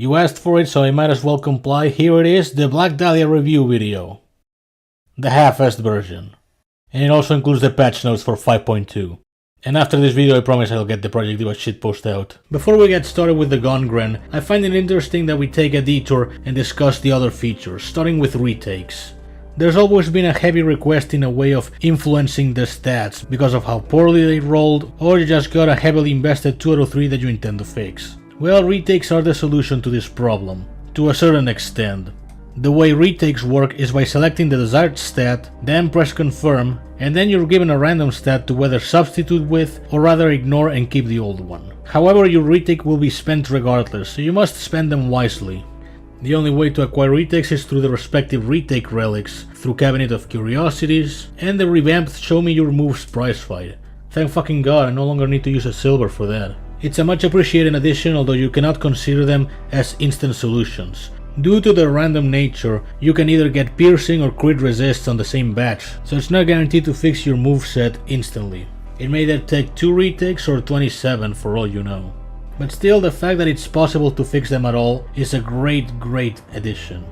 You asked for it, so I might as well comply. Here it is, the Black Dahlia review video. The half-assed version. And it also includes the patch notes for 5.2. And after this video I promise I'll get the Project Diva shitpost out. Before we get started with the gun Gran, I find it interesting that we take a detour and discuss the other features, starting with retakes. There's always been a heavy request in a way of influencing the stats because of how poorly they rolled, or you just got a heavily invested 2 out of 3 that you intend to fix. Well, retakes are the solution to this problem, to a certain extent. The way retakes work is by selecting the desired stat, then press confirm, and then you're given a random stat to whether substitute with or rather ignore and keep the old one. However, your retake will be spent regardless, so you must spend them wisely. The only way to acquire retakes is through the respective retake relics, through Cabinet of Curiosities, and the revamped Show Me Your Moves prize fight. Thank fucking god, I no longer need to use a silver for that. It's a much appreciated addition, although you cannot consider them as instant solutions. Due to their random nature, you can either get piercing or crit resists on the same batch, so it's not guaranteed to fix your moveset instantly. It may either take 2 retakes or 27 for all you know. But still, the fact that it's possible to fix them at all is a great addition.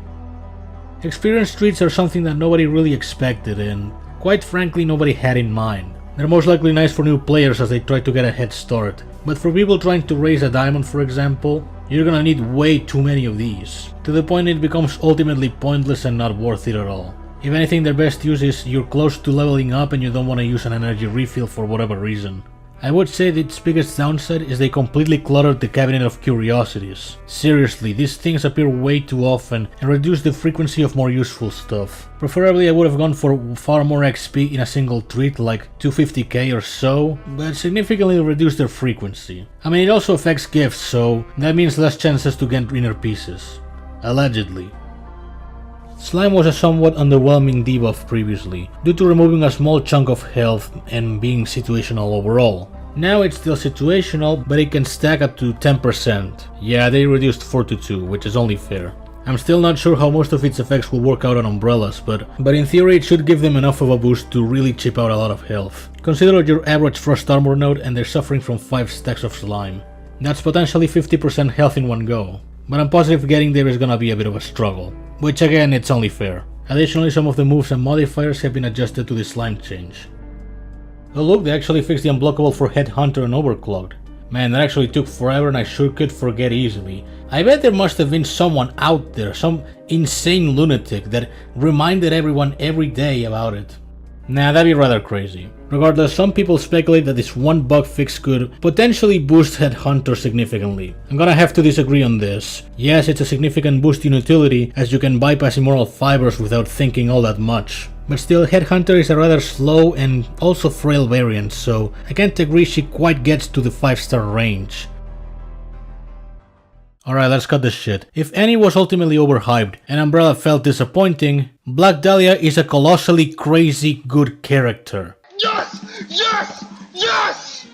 Experience treats are something that nobody really expected and, quite frankly, nobody had in mind. They're most likely nice for new players as they try to get a head start, but for people trying to raise a diamond for example, you're gonna need way too many of these, to the point it becomes ultimately pointless and not worth it at all. If anything, their best use is you're close to leveling up and you don't want to use an energy refill for whatever reason. I would say that its biggest downside is they completely cluttered the Cabinet of Curiosities. Seriously, these things appear way too often and reduce the frequency of more useful stuff. Preferably I would have gone for far more XP in a single treat, like 250k or so, but significantly reduce their frequency. I mean, it also affects gifts, so that means less chances to get inner pieces. Allegedly. Slime was a somewhat underwhelming debuff previously, due to removing a small chunk of health and being situational overall. Now it's still situational, but it can stack up to 10%. Yeah, they reduced 4 to 2, which is only fair. I'm still not sure how most of its effects will work out on umbrellas, but in theory it should give them enough of a boost to really chip out a lot of health. Consider your average frost armor node and they're suffering from 5 stacks of slime. That's potentially 50% health in one go, but I'm positive getting there is gonna be a bit of a struggle. Which again, it's only fair. Additionally, some of the moves and modifiers have been adjusted to the slime change. Oh look, they actually fixed the unblockable for Headhunter and Overclocked. Man, that actually took forever and I sure could forget easily. I bet there must have been someone out there, some insane lunatic that reminded everyone every day about it. Nah, that'd be rather crazy. Regardless, some people speculate that this one bug fix could potentially boost Headhunter significantly. I'm gonna have to disagree on this. Yes, it's a significant boost in utility, as you can bypass immoral fibers without thinking all that much. But still, Headhunter is a rather slow and also frail variant, so I can't agree she quite gets to the 5-star range. Alright, let's cut this shit. If Annie was ultimately overhyped and Umbrella felt disappointing, Black Dahlia is a colossally crazy good character. Yes! Yes! Yes!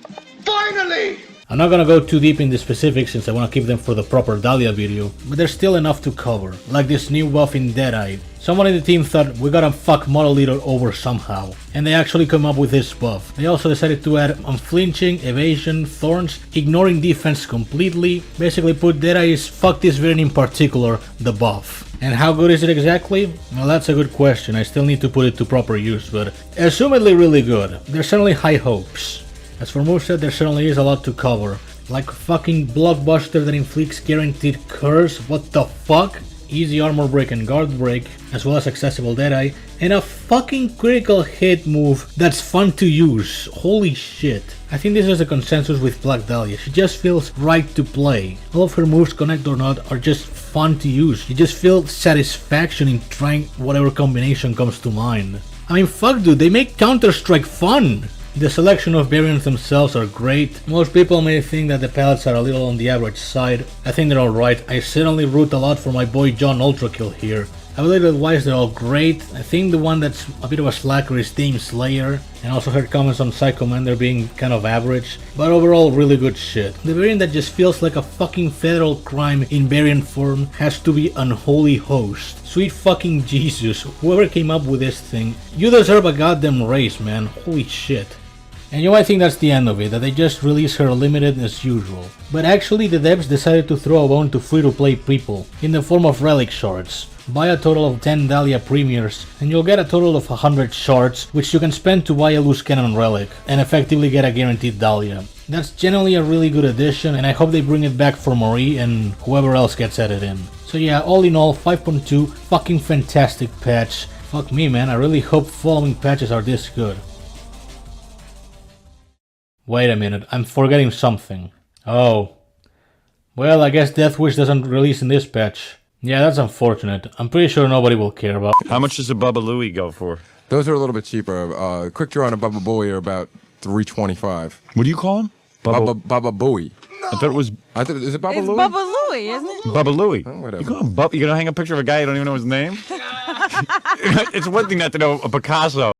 Finally! I'm not gonna go too deep in the specifics since I wanna keep them for the proper Dahlia video, but there's still enough to cover, like this new buff in Deadeye. Someone in the team thought we gotta fuck Model Eater over somehow, and they actually come up with this buff. They also decided to add unflinching, evasion, thorns, ignoring defense completely, basically put Deadeye's fuck this variant in particular, the buff. And how good is it exactly? Well, that's a good question, I still need to put it to proper use, but assumedly really good. There's certainly high hopes. As for moveset, there certainly is a lot to cover. Like fucking Blockbuster that inflicts guaranteed curse, what the fuck? Easy armor break and guard break, as well as accessible Deadeye, and a fucking critical hit move that's fun to use. Holy shit. I think this is a consensus with Black Dahlia, she just feels right to play. All of her moves, connect or not, are just fun to use. You just feel satisfaction in trying whatever combination comes to mind. I mean fuck dude, they make Counter-Strike fun! The selection of variants themselves are great. Most people may think that the palettes are a little on the average side. I think they're alright. I certainly root a lot for my boy John ULTRAKILL here. Ability-wise they're all great. I think the one that's a bit of a slacker is Dame Slayer, and also heard comments on Psychomander being kind of average, but overall really good shit. The variant that just feels like a fucking federal crime in variant form has to be Unholy Host. Sweet fucking Jesus, whoever came up with this thing, you deserve a goddamn raise, man, holy shit. And you might think that's the end of it, that they just release her limited as usual. But actually the devs decided to throw a bone to free-to-play people, in the form of relic shards. Buy a total of 10 Dahlia premiers, and you'll get a total of 100 shards, which you can spend to buy a loose cannon relic, and effectively get a guaranteed Dahlia. That's generally a really good addition, and I hope they bring it back for Marie and whoever else gets added in. So yeah, all in all, 5.2, fucking fantastic patch. Fuck me, man, I really hope following patches are this good. Wait a minute, I'm forgetting something. Oh. Well, I guess Death Wish doesn't release in this patch. Yeah, that's unfortunate. I'm pretty sure nobody will care about it. How much does a Bubba Louie go for? Those are a little bit cheaper. Quick Draw and a Bubba Bowie are about $3.25. What do you call him? Bubba Bowie. I thought it was Is it Bubba It's Louie? Bubba Louie, isn't it? Bubba Louie. Oh, whatever. You call him Bubba? You gonna hang a picture of a guy you don't even know his name? It's one thing not to know a Picasso.